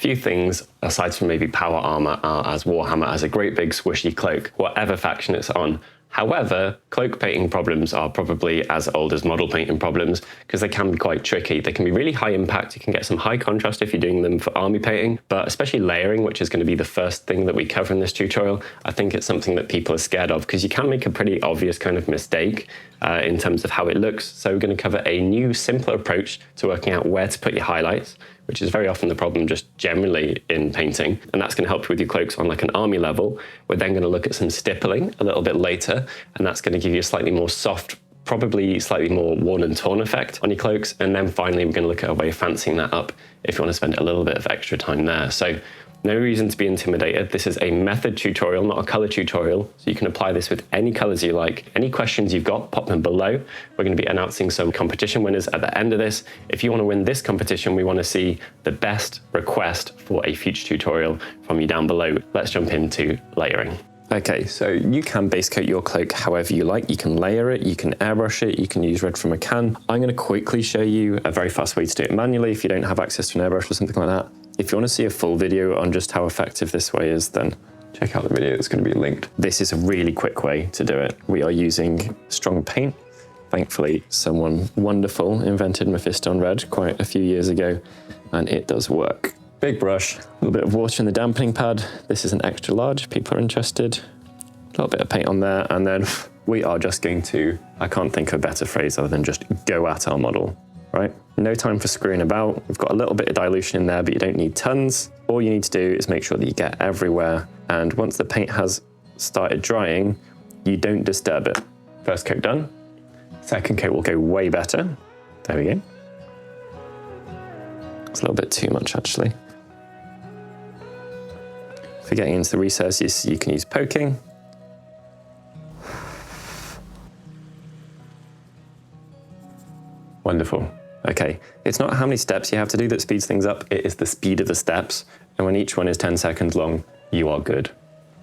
few things, aside from maybe power armor, are as Warhammer as a great big squishy cloak, whatever faction it's on. However, cloak painting problems are probably as old as model painting problems because they can be quite tricky. They can be really high impact. You can get some high contrast if you're doing them for army painting, but especially layering, which is going to be the first thing that we cover in this tutorial, I think it's something that people are scared of because you can make a pretty obvious kind of mistake in terms of how it looks. So we're going to cover a new, simpler approach to working out where to put your highlights, which is very often the problem just generally in painting. And that's going to help you with your cloaks on like an army level. We're then going to look at some stippling a little bit later, and that's going to give you a slightly more soft, probably slightly more worn and torn effect on your cloaks. And then finally, we're going to look at a way of fancying that up if you want to spend a little bit of extra time there. So no reason to be intimidated. This is a method tutorial, not a color tutorial. So you can apply this with any colors you like. Any questions you've got, pop them below. We're going to be announcing some competition winners at the end of this. If you want to win this competition, we want to see the best request for a future tutorial from you down below. Let's jump into layering. Okay, so you can base coat your cloak however you like. You can layer it, you can airbrush it, you can use red from a can. I'm going to quickly show you a very fast way to do it manually if you don't have access to an airbrush or something like that. If you want to see a full video on just how effective this way is, then check out the video that's going to be linked. This is a really quick way to do it. We are using strong paint. Thankfully, someone wonderful invented Mephiston Red quite a few years ago, and it does work. Big brush, a little bit of water in the dampening pad. This is an extra large if people are interested. A little bit of paint on there, and then we are just going to, I can't think of a better phrase other than just go at our model. Right? No time for screwing about. We've got a little bit of dilution in there, but you don't need tons. All you need to do is make sure that you get everywhere. And once the paint has started drying, you don't disturb it. First coat done. Second coat will go way better. There we go. It's a little bit too much, actually. For getting into the recesses, you can use poking. Wonderful. Okay, it's not how many steps you have to do that speeds things up, it is the speed of the steps. And when each one is 10 seconds long, you are good.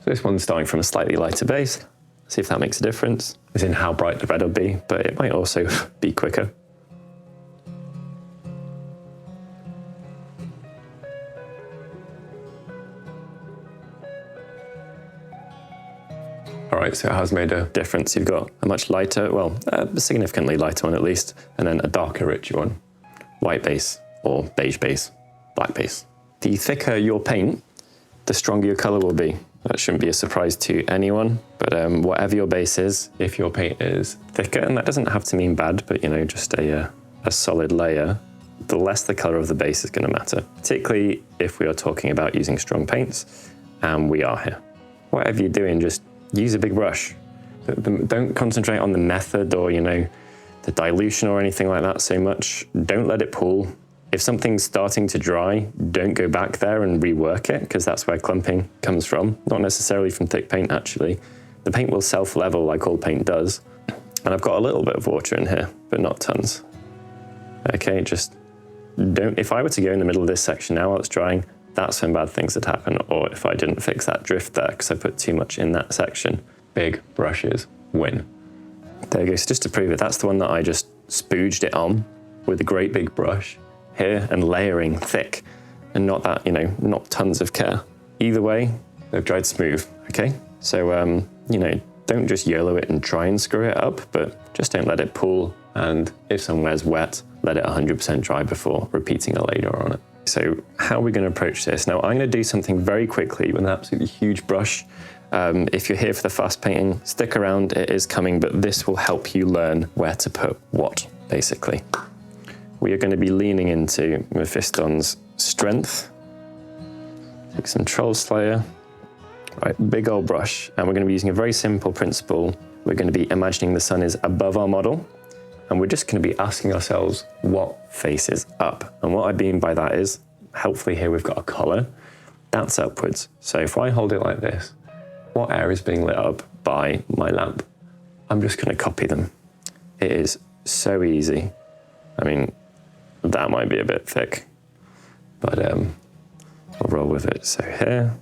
So this one's starting from a slightly lighter base. See if that makes a difference, as in how bright the red will be, but it might also be quicker. All right, so it has made a difference. You've got a much lighter, well, a significantly lighter one at least, and then a darker, richer one. White base, or beige base, black base. The thicker your paint, the stronger your color will be. That shouldn't be a surprise to anyone, but whatever your base is, if your paint is thicker, and that doesn't have to mean bad, but you know, just a solid layer, the less the color of the base is gonna matter, particularly if we are talking about using strong paints, and we are here. Whatever you're doing, just use a big brush. Don't concentrate on the method or, you know, the dilution or anything like that so much. Don't let it pool. If something's starting to dry, don't go back there and rework it, because that's where clumping comes from. Not necessarily from thick paint, actually. The paint will self-level like all paint does. And I've got a little bit of water in here, but not tons. Okay, just don't, if I were to go in the middle of this section now while it's drying, that's when bad things would happen, or if I didn't fix that drift there because I put too much in that section. Big brushes win. There you go, so just to prove it, that's the one that I just spooged it on with a great big brush here and layering thick, and not that, you know, not tons of care. Either way, they've dried smooth, okay? So, you know, don't just YOLO it and try and screw it up, but just don't let it pool, and if somewhere's wet, let it 100% dry before repeating a layer on it. So how are we going to approach this? Now, I'm going to do something very quickly with an absolutely huge brush. If you're here for the fast painting, stick around, it is coming, but this will help you learn where to put what, basically. We are going to be leaning into Mephiston's strength. Take some Troll Slayer. Right, big old brush, and we're going to be using a very simple principle. We're going to be imagining the sun is above our model, and we're just going to be asking ourselves what faces up. And what I mean by that is, helpfully here we've got a collar, that's upwards. So if I hold it like this, what area is being lit up by my lamp? I'm just going to copy them. It is so easy. I mean, that might be a bit thick, but I'll roll with it. So here,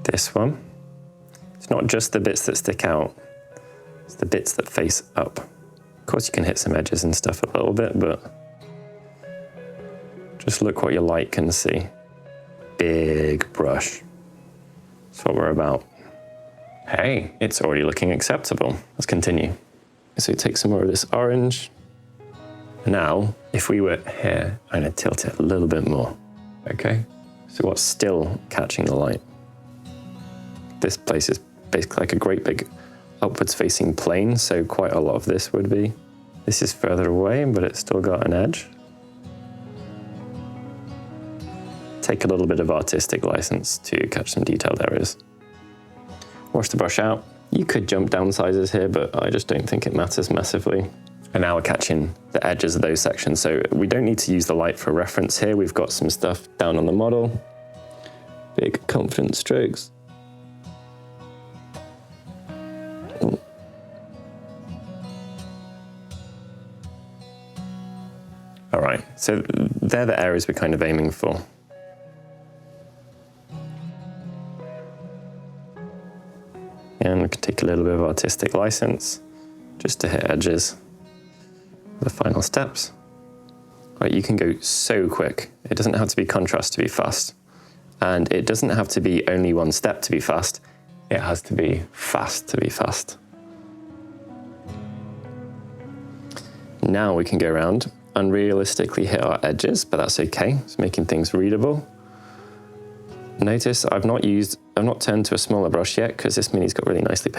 this one, it's not just the bits that stick out, it's the bits that face up. Of course, you can hit some edges and stuff a little bit, but Just look what your light can see. Big brush. That's what we're about. Hey, it's already looking acceptable. Let's continue. So take some more of this orange. Now, if we were here, I'm gonna tilt it a little bit more. Okay, so what's still catching the light? This place is basically like a great big upwards facing plane, so quite a lot of this would be. This is further away, but it's still got an edge. Take a little bit of artistic license to catch some detailed areas. Wash the brush out. You could jump down sizes here, but I just don't think it matters massively. And now we're catching the edges of those sections, so we don't need to use the light for reference here. We've got some stuff down on the model. Big confident strokes. All right, so they're the areas we're kind of aiming for. And we can take a little bit of artistic license just to hit edges. The final steps. Right, you can go so quick. It doesn't have to be contrast to be fast. And it doesn't have to be only one step to be fast. It has to be fast to be fast. Now we can go around, unrealistically hit our edges, but that's okay. It's making things readable. Notice I've not turned to a smaller brush yet because this mini's got really nicely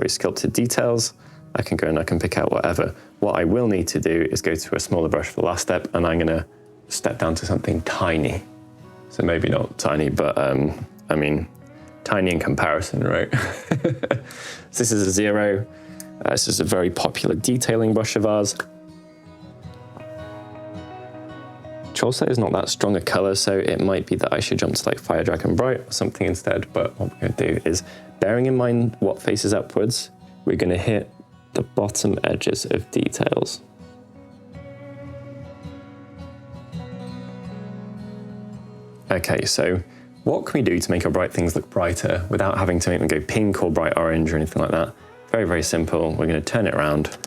sculpted details. I can go and I can pick out whatever. What I will need to do is go to a smaller brush for the last step, and I'm gonna step down to something tiny. So maybe not tiny, but I mean, tiny in comparison, right? So this is a 0. This is a very popular detailing brush of ours. Chalcite is not that strong a color, so it might be that I should jump to like Fire Dragon Bright or something instead, but what we're gonna do is, bearing in mind what faces upwards, we're gonna hit the bottom edges of details. Okay, so what can we do to make our bright things look brighter without having to make them go pink or bright orange or anything like that? Very, very simple. We're gonna turn it around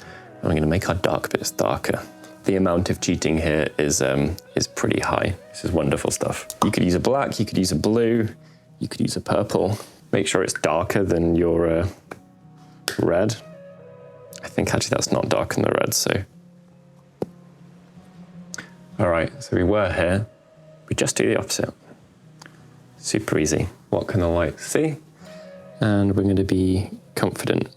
and we're gonna make our dark bits darker. The amount of cheating here is pretty high. This is wonderful stuff. You could use a black, you could use a blue, you could use a purple. Make sure it's darker than your red. I think actually that's not darker than the red, so. All right, so we were here. We just do the opposite. Super easy. What can the light see? And we're gonna be confident.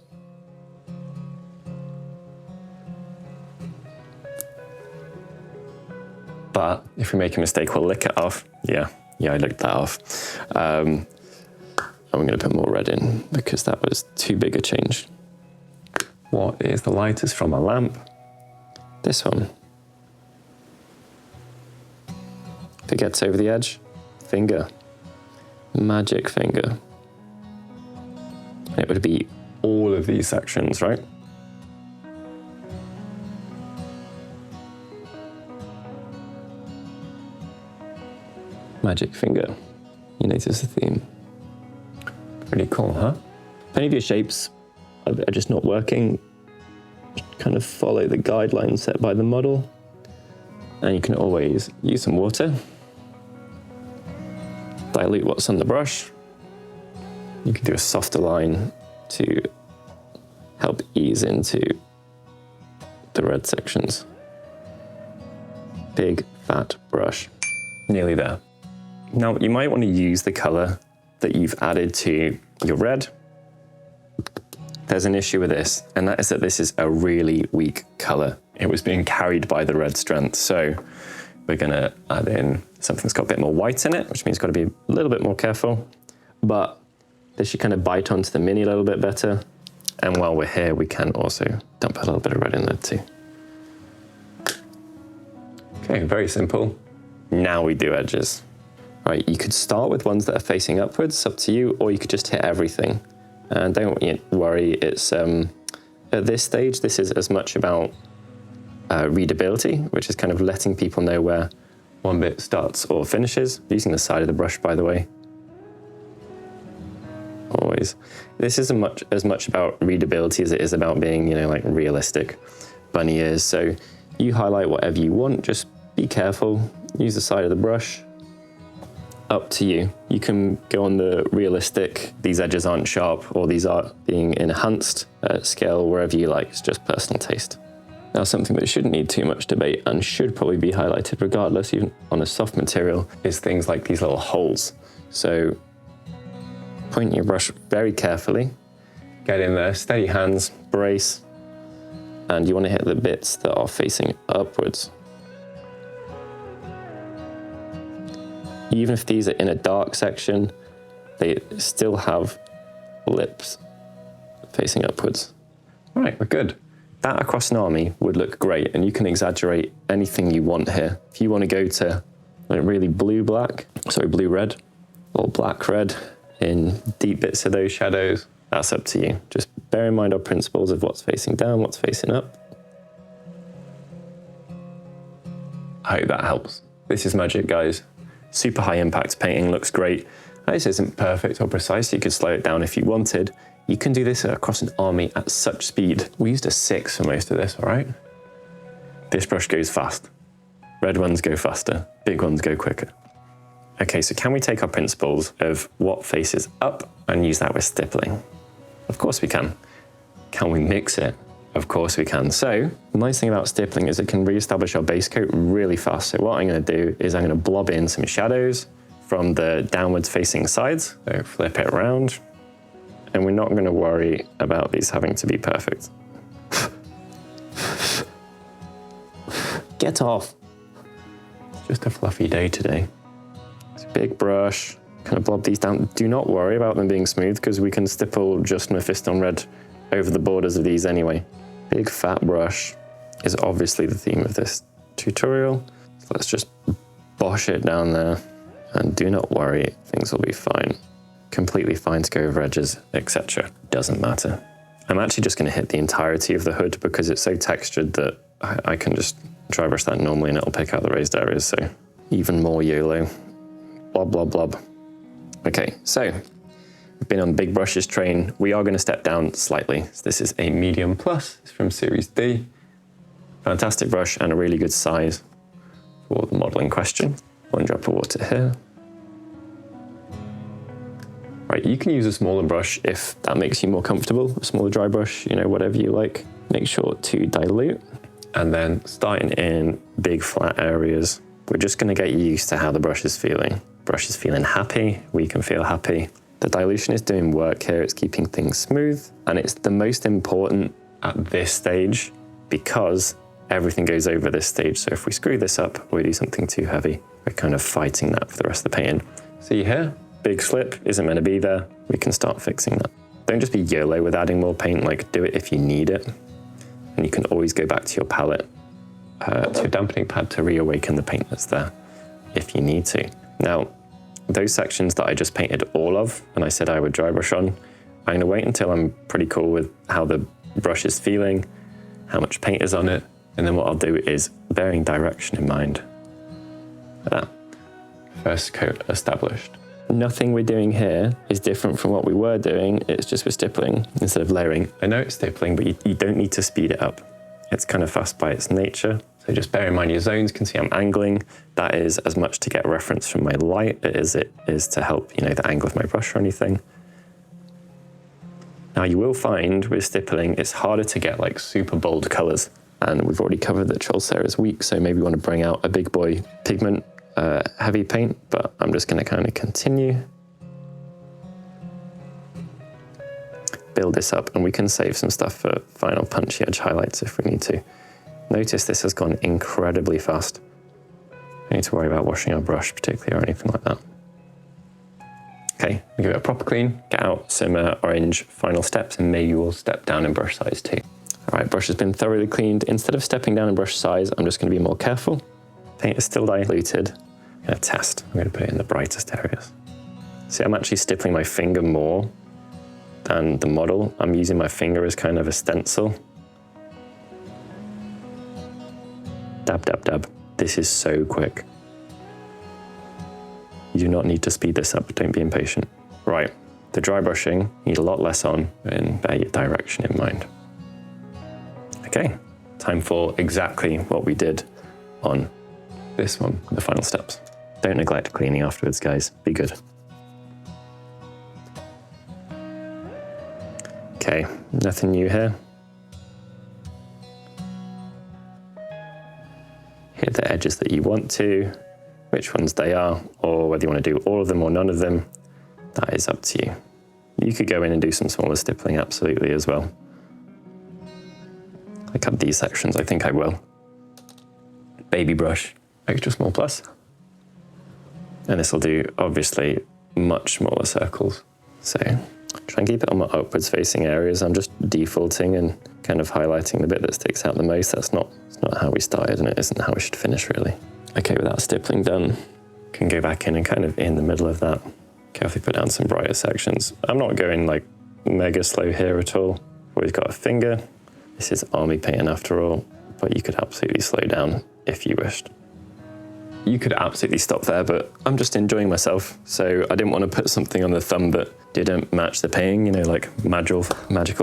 But if we make a mistake, we'll lick it off. Yeah, I licked that off. And we're gonna put more red in because that was too big a change. What is the lightest from a lamp? This one. If it gets over the edge, finger. Magic finger. It would be all of these sections, right? Magic finger. You notice the theme. Pretty cool, huh? If any of your shapes are just not working, kind of follow the guidelines set by the model. And you can always use some water. Dilute what's on the brush. You can do a softer line to help ease into the red sections. Big, fat brush. Nearly there. Now, you might want to use the color that you've added to your red. There's an issue with this, and that is that this is a really weak color. It was being carried by the red strength, so we're gonna add in something that's got a bit more white in it, which means you've got to be a little bit more careful, but this should kind of bite onto the mini a little bit better. And while we're here, we can also dump a little bit of red in there too. Okay, very simple. Now we do edges. Right, you could start with ones that are facing upwards, up to you, or you could just hit everything. And don't worry, it's at this stage, this is as much about readability, which is kind of letting people know where one bit starts or finishes, using the side of the brush, by the way. Always. This is as much about readability as it is about being, like realistic bunny ears. So you highlight whatever you want, just be careful. use the side of the brush. Up to you. You can go on the realistic, these edges aren't sharp, or these are being enhanced scale, wherever you like. It's just personal taste. Now, something that shouldn't need too much debate and should probably be highlighted regardless, even on a soft material, is things like these little holes. So point your brush very carefully, get in there, steady hands, brace, and you want to hit the bits that are facing upwards. Even if these are in a dark section, they still have lips facing upwards. All right, we're good. That across an army would look great, and you can exaggerate anything you want here. If you want to go to like really blue-red, or black-red in deep bits of those shadows, that's up to you. Just bear in mind our principles of what's facing down, what's facing up. I hope that helps. This is magic, guys. Super high impact painting, looks great. This isn't perfect or precise, you could slow it down if you wanted. You can do this across an army at such speed. We used a 6 for most of this, all right? This brush goes fast. Red ones go faster, big ones go quicker. Okay, so can we take our principles of what faces up and use that with stippling? Of course we can. Can we mix it? Of course we can. So the nice thing about stippling is it can re-establish our base coat really fast. So what I'm going to do is I'm going to blob in some shadows from the downwards facing sides. So flip it around. And we're not going to worry about these having to be perfect. Get off. It's just a fluffy day today. It's a big brush. Kind of blob these down. Do not worry about them being smooth because we can stipple just Mephiston red over the borders of these anyway. Big fat brush is obviously the theme of this tutorial. So let's just bosh it down there and do not worry, things will be fine. Completely fine to go over edges, etc. Doesn't matter. I'm actually just going to hit the entirety of the hood because it's so textured that I can just dry brush that normally and it'll pick out the raised areas, so even more YOLO. Blob, blob, blob. Okay, so we've been on the big brushes train. We are going to step down slightly. So this is a medium plus, it's from series D. Fantastic brush and a really good size for the model in question. 1 drop of water here. Right, you can use a smaller brush if that makes you more comfortable. A smaller dry brush, you know, whatever you like. Make sure to dilute. And then starting in big flat areas, we're just going to get used to how the brush is feeling. Brush is feeling happy, we can feel happy. The dilution is doing work here, it's keeping things smooth, and it's the most important at this stage because everything goes over this stage. So if we screw this up or we do something too heavy, we're kind of fighting that for the rest of the painting. See here, big slip isn't meant to be there. We can start fixing that. Don't just be YOLO with adding more paint, like do it if you need it. And you can always go back to your palette, to your dampening pad to reawaken the paint that's there if you need to. Now, those sections that I just painted all of, and I said I would dry brush on, I'm gonna wait until I'm pretty cool with how the brush is feeling, how much paint is on it, and then what I'll do is bearing direction in mind. Like that. First coat established. Nothing we're doing here is different from what we were doing, it's just with stippling instead of layering. I know it's stippling, but you don't need to speed it up. It's kind of fast by its nature. So just bear in mind your zones. You can see I'm angling. That is as much to get a reference from my light as it is to help, you know, the angle of my brush or anything. Now you will find with stippling, it's harder to get like super bold colors. And we've already covered that Trollsera is weak, so maybe you want to bring out a big boy pigment heavy paint, but I'm just going to kind of continue. Build this up, and we can save some stuff for final punchy edge highlights if we need to. Notice this has gone incredibly fast. Don't need to worry about washing our brush particularly or anything like that. Okay, give it a proper clean, get out some orange final steps, and maybe we'll step down in brush size too. All right, brush has been thoroughly cleaned. Instead of stepping down in brush size, I'm just going to be more careful. Paint is still diluted. I'm going to test. I'm going to put it in the brightest areas. See, I'm actually stippling my finger more than the model. I'm using my finger as kind of a stencil. Dab, dab, dab. This is so quick. You do not need to speed this up. Don't be impatient. Right, the dry brushing, you need a lot less on, and bear your direction in mind. Okay, time for exactly what we did on this one, the final steps. Don't neglect cleaning afterwards, guys. Be good. Okay, nothing new here. Hit the edges that you want to, which ones they are, or whether you want to do all of them or none of them, that is up to you. You could go in and do some smaller stippling absolutely as well. I cut these sections, I think I will. Baby brush, extra small plus. And this will do, obviously, much smaller circles. So try and keep it on my upwards facing areas. I'm just defaulting and kind of highlighting the bit that sticks out the most. That's not how we started, and it isn't how we should finish, really. Okay, with that stippling done, can go back in and kind of in the middle of that, carefully put down some brighter sections. I'm not going like mega slow here at all. Always got a finger. This is army painting after all, but you could absolutely slow down if you wished. You could absolutely stop there, but I'm just enjoying myself. So I didn't want to put something on the thumb that didn't match the painting, you know, like magical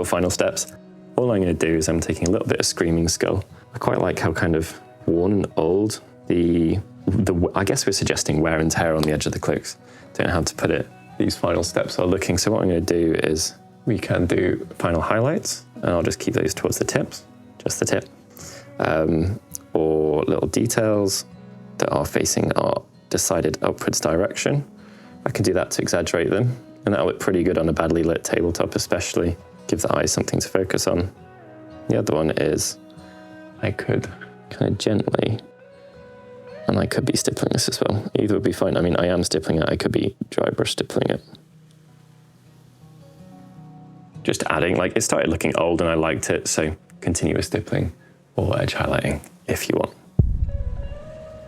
final steps. All I'm going to do is I'm taking a little bit of Screaming Skull. I quite like how kind of worn and old I guess we're suggesting wear and tear on the edge of the cloaks. Don't know how to put it. These final steps are looking. So what I'm going to do is we can do final highlights, and I'll just keep those towards the tips, just the tip, or little details that are facing our decided upwards direction. I can do that to exaggerate them, and that'll look pretty good on a badly lit tabletop especially. Give the eyes something to focus on. The other one is I could kind of gently, and I could be stippling this as well. Either would be fine. I mean, I am stippling it. I could be dry brush stippling it. Just adding, like it started looking old and I liked it, so continuous stippling or edge highlighting if you want.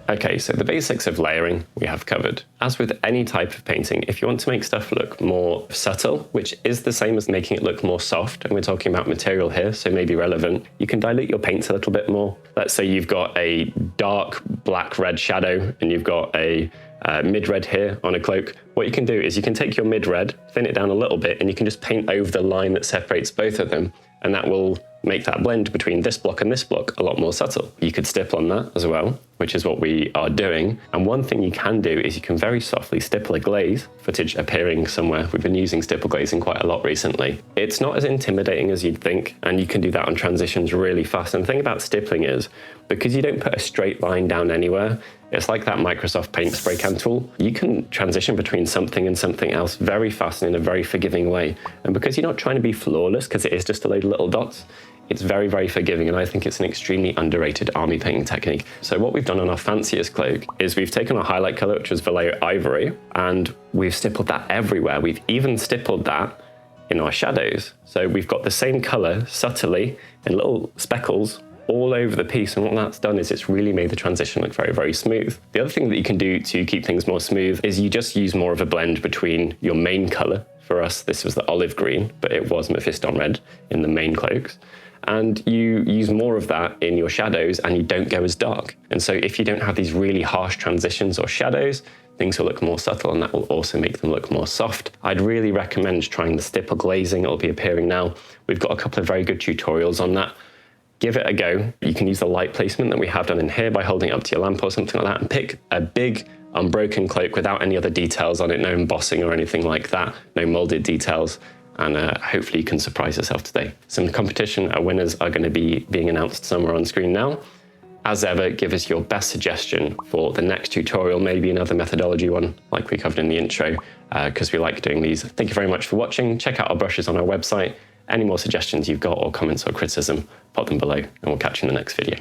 Okay, so the basics of layering we have covered. As with any type of painting, if you want to make stuff look more subtle, which is the same as making it look more soft, and we're talking about material here, so maybe relevant, you can dilute your paints a little bit more. Let's say you've got a dark black-red shadow and you've got a mid-red here on a cloak. What you can do is you can take your mid-red, thin it down a little bit, and you can just paint over the line that separates both of them, and that will make that blend between this block and this block a lot more subtle. You could stipple on that as well, which is what we are doing. And one thing you can do is you can very softly stipple a glaze, footage appearing somewhere. We've been using stipple glazing quite a lot recently. It's not as intimidating as you'd think, and you can do that on transitions really fast. And the thing about stippling is, because you don't put a straight line down anywhere, it's like that Microsoft Paint spray can tool. You can transition between something and something else very fast and in a very forgiving way. And because you're not trying to be flawless, because it is just a load of little dots, it's very, very forgiving, and I think it's an extremely underrated army painting technique. So what we've done on our fanciest cloak is we've taken our highlight color, which was Vallejo Ivory, and we've stippled that everywhere. We've even stippled that in our shadows. So we've got the same color subtly in little speckles all over the piece, and what that's done is it's really made the transition look very, very smooth. The other thing that you can do to keep things more smooth is you just use more of a blend between your main color. For us, this was the olive green, but it was Mephiston red in the main cloaks. And you use more of that in your shadows and you don't go as dark. And so if you don't have these really harsh transitions or shadows, things will look more subtle, and that will also make them look more soft. I'd really recommend trying the stipple glazing. It'll be appearing now. We've got a couple of very good tutorials on that. Give it a go. You can use the light placement that we have done in here by holding it up to your lamp or something like that, and pick a big unbroken cloak without any other details on it, no embossing or anything like that, no molded details. And hopefully you can surprise yourself today. Some competition winners are going to be being announced somewhere on screen now. As ever, give us your best suggestion for the next tutorial, maybe another methodology one like we covered in the intro, because we like doing these. Thank you very much for watching. Check out our brushes on our website. Any more suggestions you've got or comments or criticism, pop them below, and we'll catch you in the next video.